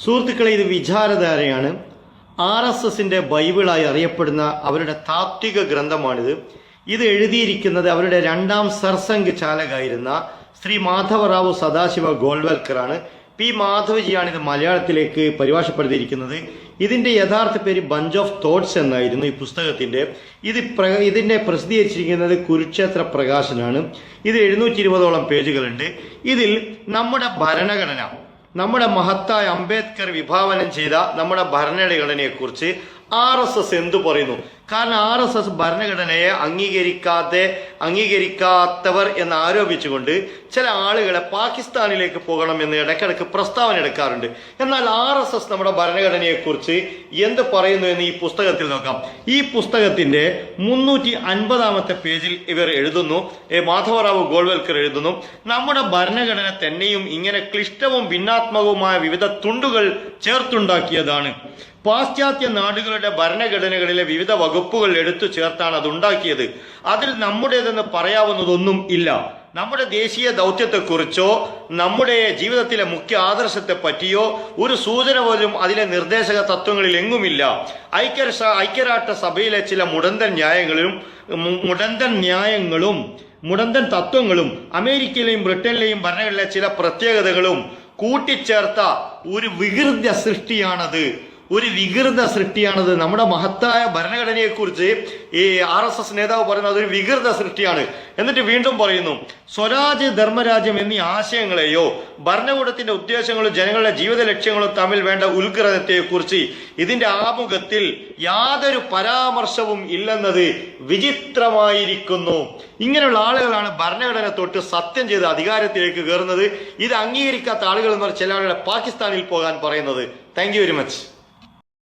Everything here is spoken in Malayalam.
സുഹൃത്തുക്കളെ, ഇത് വിചാരധാരയാണ്. RSSന്റെ ബൈബിളായി അറിയപ്പെടുന്ന അവരുടെ താത്വിക ഗ്രന്ഥമാണിത്. ഇത് എഴുതിയിരിക്കുന്നത് അവരുടെ രണ്ടാം സർസംഘ് ചാലകായിരുന്ന ശ്രീ മാധവറാവു സദാശിവ ഗോൾവൽക്കറാണ്. പി മാധവജിയാണ് ഇത് മലയാളത്തിലേക്ക് പരിഭാഷപ്പെടുത്തിയിരിക്കുന്നത്. ഇതിൻ്റെ യഥാർത്ഥ പേര് ബഞ്ച് ഓഫ് തോട്ട്സ് എന്നായിരുന്നു ഈ പുസ്തകത്തിൻ്റെ. ഇതിനെ പ്രസിദ്ധീകരിച്ചിരിക്കുന്നത് കുരുക്ഷേത്ര പ്രകാശനാണ്. ഇത് 720ഓളം പേജുകളുണ്ട്. ഇതിൽ നമ്മുടെ ഭരണഘടന, നമ്മുടെ മഹത്തായ അംബേദ്കർ വിഭാവനം ചെയ്ത നമ്മുടെ ഭരണഘടനയെക്കുറിച്ച് RSS എന്തു പറയുന്നു? കാരണം RSS ഭരണഘടനയെ അംഗീകരിക്കാത്തവർ എന്ന് ആരോപിച്ചുകൊണ്ട് ചില ആളുകളെ പാകിസ്ഥാനിലേക്ക് പോകണമെന്ന് ഇടയ്ക്കിടയ്ക്ക് പ്രസ്താവന എടുക്കാറുണ്ട്. എന്നാൽ RSS നമ്മുടെ ഭരണഘടനയെക്കുറിച്ച് എന്ത് പറയുന്നു എന്ന് ഈ പുസ്തകത്തിൽ നോക്കാം. ഈ പുസ്തകത്തിന്റെ 350-ാമത്തെ പേജിൽ ഇവർ എഴുതുന്നു, മാധവറാവു ഗോൾവൽക്കർ എഴുതുന്നു, നമ്മുടെ ഭരണഘടന തന്നെയും ഇങ്ങനെ ക്ലിഷ്ടവും ഭിന്നാത്മകവുമായ വിവിധ തുണ്ടുകൾ ചേർത്തുണ്ടാക്കിയതാണ്. പാശ്ചാത്യ നാടുകളുടെ ഭരണഘടനകളിലെ വിവിധ വകുപ്പുകൾ എടുത്തു ചേർത്താണ് അത് ഉണ്ടാക്കിയത്. അതിൽ നമ്മുടേതെന്ന് പറയാവുന്നതൊന്നും ഇല്ല. നമ്മുടെ ദേശീയ ദൗത്യത്തെക്കുറിച്ചോ നമ്മുടെ ജീവിതത്തിലെ മുഖ്യ ആദർശത്തെ പറ്റിയോ ഒരു സൂചന പോലും അതിലെ നിർദ്ദേശക തത്വങ്ങളിൽ എങ്ങുമില്ല. ഐക്യരാഷ്ട്ര സഭയിലെ ചില മുടന്തൻ തത്വങ്ങളും അമേരിക്കയിലെയും ബ്രിട്ടനിലെയും ഭരണഘടനയിലെ ചില പ്രത്യേകതകളും കൂട്ടിച്ചേർത്ത ഒരു വികൃത സൃഷ്ടിയാണത്. നമ്മുടെ മഹത്തായ ഭരണഘടനയെക്കുറിച്ച് ഈ RSS നേതാവ് പറയുന്നത് അതൊരു വികൃത സൃഷ്ടിയാണ്. എന്നിട്ട് വീണ്ടും പറയുന്നു, സ്വരാജ് ധർമ്മരാജ്യം എന്നീ ആശയങ്ങളെയോ ഭരണകൂടത്തിന്റെ ഉദ്ദേശങ്ങളും ജനങ്ങളുടെ ജീവിത ലക്ഷ്യങ്ങളും തമ്മിൽ വേണ്ട ഉത്ഗ്രഥത്തെക്കുറിച്ച് ഇതിന്റെ ആമുഖത്തിൽ യാതൊരു പരാമർശവും ഇല്ലെന്നത് വിചിത്രമായിരിക്കുന്നു. ഇങ്ങനെയുള്ള ആളുകളാണ് ഭരണഘടന തൊട്ട് സത്യം ചെയ്ത് അധികാരത്തിലേക്ക് കയറുന്നത്. ഇത് അംഗീകരിക്കാത്ത ആളുകൾ എന്ന് പറഞ്ഞാൽ ചില ആളുകളെ പാകിസ്ഥാനിൽ പോകാൻ പറയുന്നത്. Thank you very much.